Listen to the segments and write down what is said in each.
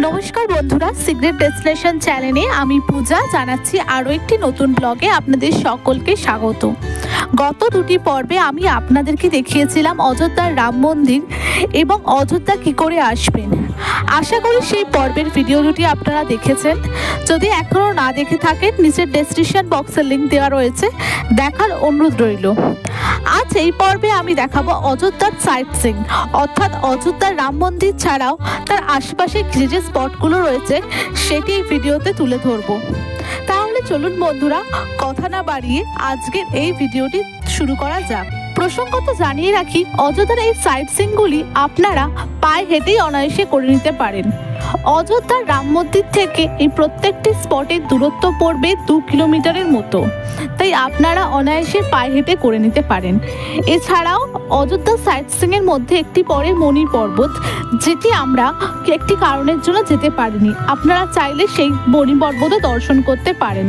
নমস্কার বন্ধুরা, secret destination চ্যানেলে আমি পূজা জানাচ্ছি আরও একটি নতুন ব্লগে আপনাদের সকলকে স্বাগত। গত দুটি পর্বে আমি আপনাদেরকে দেখিয়েছিলাম অযোধ্যার রাম মন্দির এবং অযোধ্যা কী করে আসবেন। আশা করি সেই পর্বের ভিডিও দুটি আপনারা দেখেছেন। যদি এখনও না দেখে থাকেন, নিচের ডেসক্রিপশন বক্সের লিঙ্ক দেওয়া রয়েছে, দেখার অনুরোধ রইল। আজ এই পর্বে আমি দেখাবো অযোধ্যার সাইট সিইং, অর্থাৎ অযোধ্যার রাম মন্দির ছাড়াও তার আশেপাশে যে স্পটগুলো রয়েছে সেটি এই ভিডিওতে তুলে ধরবো। তাহলে চলুন বন্ধুরা, কথা না বাড়িয়ে আজকের এই ভিডিওটি শুরু করা যাক। প্রসঙ্গত জানিয়ে রাখি, অযোধ্যার এই সাইট সিইংগুলি আপনারা পায়ে হেঁটেই অনায়াসে করে নিতে পারেন। অযোধ্যার রাম মন্দির থেকে এই প্রত্যেকটি স্পটের দূরত্ব পড়বে 2 কিলোমিটারের মতো, তাই আপনারা অনায়াসে পায়ে হেঁটে করে নিতে পারেন। এছাড়াও অযোধ্যা সাইট সিইংয়ের মধ্যে একটি পড়ে মণি পর্বত, যেটি আমরা একটি কারণের জন্য যেতে পারিনি। আপনারা চাইলে সেই মণি পর্বতও দর্শন করতে পারেন।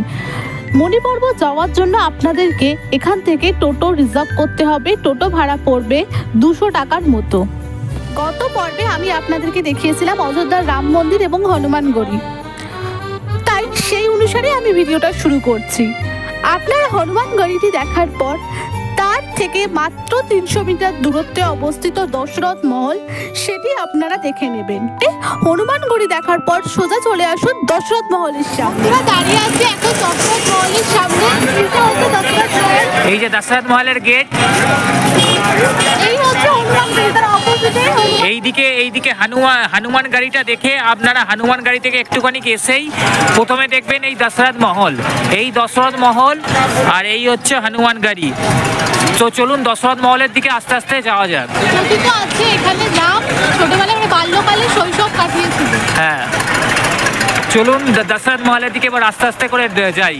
মণি পর্বত যাওয়ার জন্য আপনাদেরকে এখান থেকে টোটো রিজার্ভ করতে হবে। টোটো ভাড়া পড়বে 200 টাকার মতো। গত পর্বে আমি আপনাদেরকে দেখিয়েছিলাম অযোধ্যার রাম মন্দির এবং হনুমানগড়ি, তাই সেই অনুসারে আমি ভিডিওটা শুরু করছি। আপনারা হনুমানগড়িটি দেখার পর তার থেকে মাত্র 300 মিটার দূরত্বে অবস্থিত দশরথ মহল, সেটি আপনারা দেখে নেবেন। হনুমানগড়ি দেখার পর সোজা চলে আসুন দশরথ মহলের সামনে। আমরা দাঁড়িয়ে আছি এখন দশরথ মহলের সামনে। এই যে দশরথ মহলের গেট, এই হচ্ছে হনুমানগড়ি, তার অপোজিটে এইদিকে হনুমান গাড়িটা দেখে আপনারা হনুমান গাড়ি থেকে একটুখানি এসেই প্রথমে দেখবেন এই দশরথ মহল, আর এই হচ্ছে হনুমান গাড়ি। তো চলুন দশরথ মহলের দিকে আস্তে আস্তে যাওয়া যাক। আছে এখানে রাম ছোটবেলায় বাল্যকালে শৈশব কাটিয়েছিল। হ্যাঁ, চলুন দশরথ মহলের দিকে এবার আস্তে আস্তে করে যাই।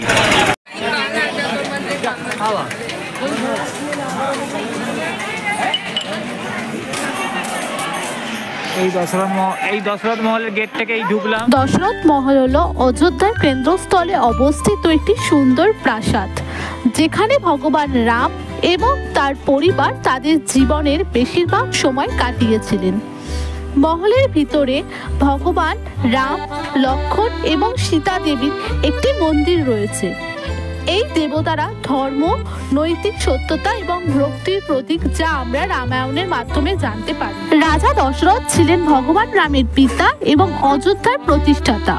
এই দশরথ মহলের গেট থেকেই ঢুকলাম। দশরথ মহল হলো অযোধ্যার কেন্দ্রস্থলে অবস্থিত একটি সুন্দর প্রাসাদ, যেখানে ভগবান রাম এবং তার পরিবার তাদের জীবনের বেশিরভাগ সময় কাটিয়েছিলেন। মহলের ভিতরে ভগবান রাম, লক্ষ্মণ এবং সীতা দেবীর একটি মন্দির রয়েছে। এই দেবতারা ধর্ম, নৈতিক সত্যতা এবং ভক্তির প্রতীক, যা আমরা রামায়ণের মাধ্যমে জানতে পারি। রাজা দশরথ ছিলেন ভগবান রামের পিতা এবং অযোধ্যার প্রতিষ্ঠাতা।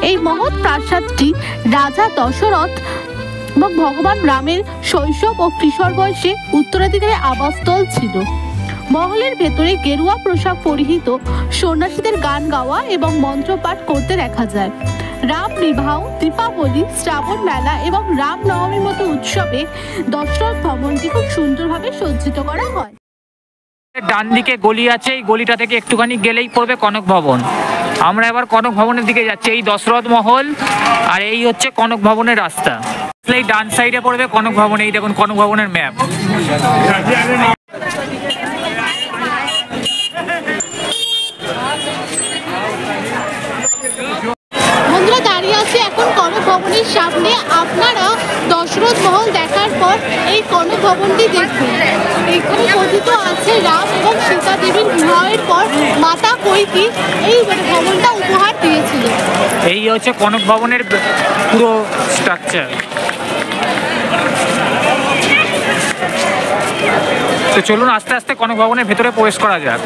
এই মহৎ প্রাসাদটি রাজা দশরথ এবং ভগবান রামের শৈশব ও কিশোর বয়সে উত্তরাধিকারী আবাসস্থল ছিল। মহলের ভেতরে গেরুয়া পোশাক পরিহিত সন্ন্যাসীদের গান গাওয়া এবং মন্ত্রপাঠ করতে দেখা যায়। রাম বিবাহ, দীপাবলি, শ্রাবণ মেলা এবং রামনবমীর মতো উৎসবে দশরথ ভবনটি খুব সুন্দরভাবে সজ্জিত করা হয়। ডান দিকে গলি আছে, এই গলিটা থেকে একটুখানি গেলেই পড়বে কনক ভবন। আমরা এবার কনক ভবনের দিকে যাচ্ছি। এই দশরথ মহল আর এই হচ্ছে কনক ভবনের রাস্তা। এই ডান সাইডে পড়বে কনক ভবন। এই দেখুন কনক ভবনের ম্যাপ। বন্ধুরা, দাঁড়িয়ে আছে এখন কনক ভবনের সামনে। আপনারা দশরথ মহল দেখার পর এই কনক ভবনটি দেখবেন। এখানে কথিত আছে রাম এবং সীতা দেবীর বিবাহের পর মাতা কৈকেয়ী এই ভবনটা উপহার দিয়েছিলেন। এই হচ্ছে কনক ভবনের পুরো স্ট্রাকচার। তো চলুন আস্তে আস্তে কনক ভবনের ভেতরে প্রবেশ করা যাক।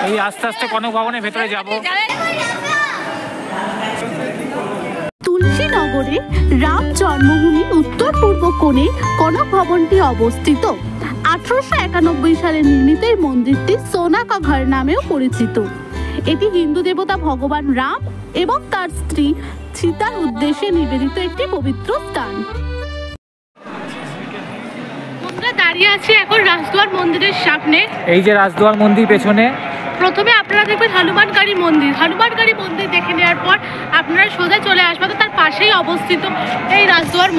এই আস্তে আস্তে কনক ভবনের ভেতরে যাব। তুলসীনগরে রাম জন্মভূমি উত্তর পূর্ব কোণে কনক ভবনটি অবস্থিত। 1891 সালে নির্মিত এই মন্দিরটি সোনা কা ঘর নামেও পরিচিত। এটি হিন্দু দেবতা ভগবান রাম এবং তার স্ত্রী সীতার উদ্দেশ্যে নিবেদিত একটি পবিত্র স্থান। আমরা দাঁড়িয়ে আছি এখন রাজদুয়ার মন্দিরের সামনে। এই যে রাজদুয়ার মন্দির পেছনে। প্রথমে আপনারা দেখবেন হনুমানগড়ি মন্দির দেখে নেওয়ার পর আপনারা সোজা চলে আসবেন, তার পাশেই অবস্থিত এই রাজদুয়ার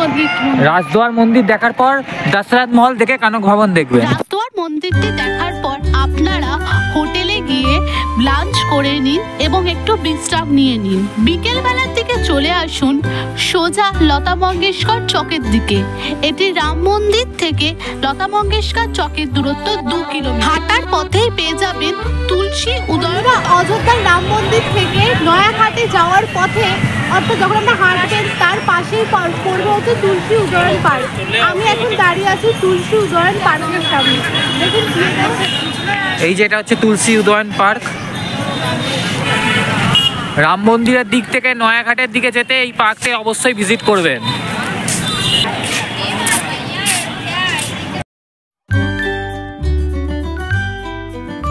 মন্দির দেখার পর দশরথ মহল দেখে কনক ভবন দেখবেন। রাজদুয়ার মন্দিরটি দেখার পর আপনারা হোটেলে গিয়ে গিয়ে লাঞ্চ করে নিন এবং একটু বিশ্রাম নিয়ে নিন। বিকেলবেলার দিকে চলে আসুন সোজা লতা মঙ্গেশকর চকের দিকে। এটি রাম মন্দির থেকে লতা মঙ্গেশকর চকের দূরত্ব 2 কিলোমিটার। হাঁটার পথেই পেয়ে যাবেন তুলসী উদয়ন। অযোধ্যার রাম মন্দির থেকে নয়াঘাটে যাওয়ার পথে অর্থাৎ যখন আমরা হাঁটবেন তার পাশেই পড়বে হচ্ছে তুলসী উদয়ন পার্ক। আমি এখন দাঁড়িয়ে আছি তুলসী উদয়ন পার্কের সামনে। দেখুন এই যে এটা হচ্ছে তুলসী উদয়ন পার্ক। রাম মন্দিরের দিক থেকে নয়াঘাটের দিকে যেতে এই পার্কটি অবশ্যই ভিজিট করবেন।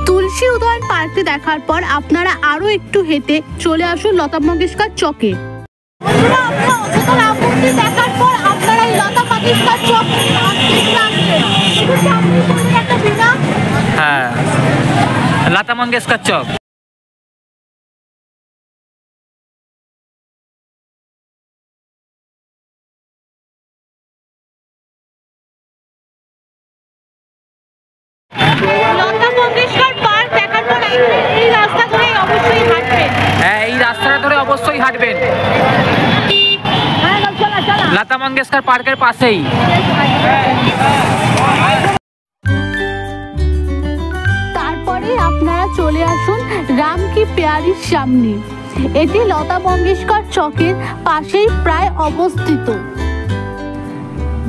তুলসী উদয়ন পার্কটি দেখার পর আপনারা আরো একটু হেঁটে চলে আসুন লতা মঙ্গেশকর চকে। দেখার পর আপনারা এই লতা মঙ্গেশকর চক হ্যাঁ, লতা মঙ্গেশকর চক। লতা মঙ্গেশকর পার্ক দেখার পর এই রাস্তা ধরে অবশ্যই হাঁটবেন। হ্যাঁ, এই রাস্তাটা ধরে অবশ্যই হাঁটবেন। লতা মঙ্গেশকর পার্কের পাশেই। তারপরে আপনারা চলে আসুন রাম কি প্যারির সামনে। এটি লতা মঙ্গেশকর চকের পাশেই প্রায় অবস্থিত।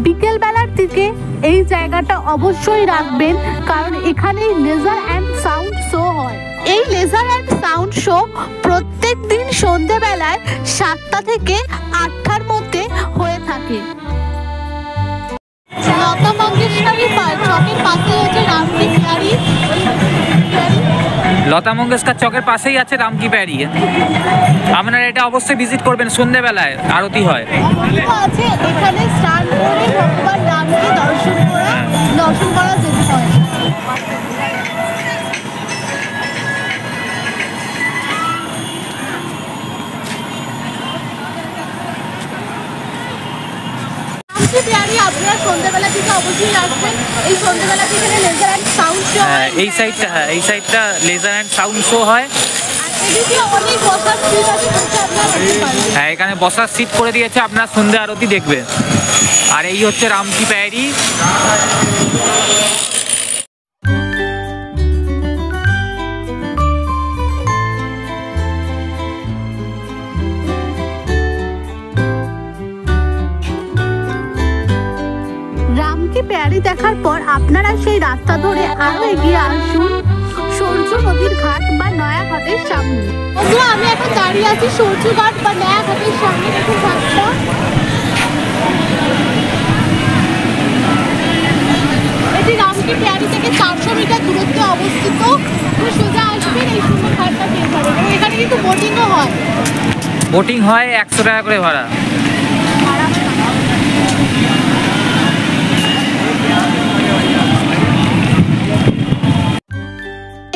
বিকেল বেলার দিকে এই জায়গাটা অবশ্যই রাখবেন, কারণ এখানে লেজার অ্যান্ড সাউন্ড শো হয়। এই লেজার অ্যান্ড সাউন্ড শো প্রত্যেক দিন সন্ধ্যেবেলায় 7টা থেকে 8টার মধ্যে হয়ে থাকে। লতা মঙ্গেশকর চকের পাশে হচ্ছে রাম কি প্যারি। লতা মঙ্গেশকর চকের পাশেই আছে রাম কি প্যারি। আপনারা এটা অবশ্যই ভিজিট করবেন, সন্ধ্যেবেলায় আরতি হয়। আছে এখানে স্নান করে ভগবান রামকে দর্শন করা যেতে হয়। আপনারা সন্ধ্যাবেলা থেকে অবশ্যই আসবেন। এই সন্ধ্যাবেলা থেকে লেজার অ্যান্ড সাউন্ড শো হয়। এই সাইডটা লেজার অ্যান্ড সাউন্ড শো হয়। হ্যাঁ, এখানে বসার সিট করে দিয়েছে, আপনারা সন্ধ্যা আরতি দেখবেন। আর এই হচ্ছে রাম কি প্যারি। রাম কি প্যারি দেখার পর আপনারা সেই রাস্তা ধরে আরো এগিয়ে আসুন সূর্য নদীর ঘাট বা নয়াঘাটের সামনে। আমি এখন দাঁড়িয়ে আছি সূর্য ঘাট বা নয়াঘাটের সামনে। দেখুন ঘাটটা। এটি রাম কি প্যারি থেকে 400 মিটার দূরত্বে অবস্থিত। সোজা আসবেন এই সুন্দর ঘাটটা পেয়ে যাবেন। এখানে কিন্তু বোটিংও হয়। বোটিং হয় 100 টাকা করে ভাড়া।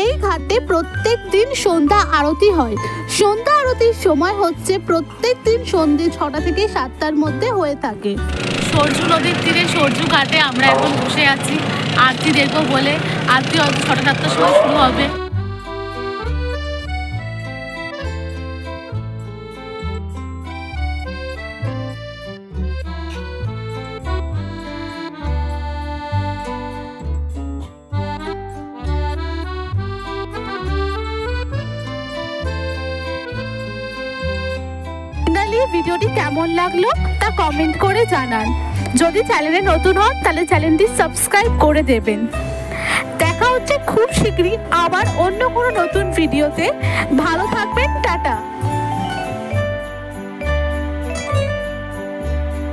এই ঘাটে প্রত্যেক দিন সন্ধ্যা আরতি হয়। সন্ধ্যা আরতির সময় হচ্ছে প্রত্যেক দিন সন্ধ্যে 6টা থেকে 7টার মধ্যে হয়ে থাকে। সরজু নদীর তীরে সরজু ঘাটে আমরা এখন বসে আছি আরতি দেখবো বলে। আরতি হয়তো 6টা 7টার সময় শুরু হবে। ভিডিওটি কেমন লাগলো তা কমেন্ট করে জানান। যদি চ্যানেলে নতুন হন তাহলে চ্যানেলটি সাবস্ক্রাইব করে দেবেন। দেখা হচ্ছে খুব শীঘ্রই আবার অন্য কোনো নতুন ভিডিওতে। ভালো থাকবেন, টাটা।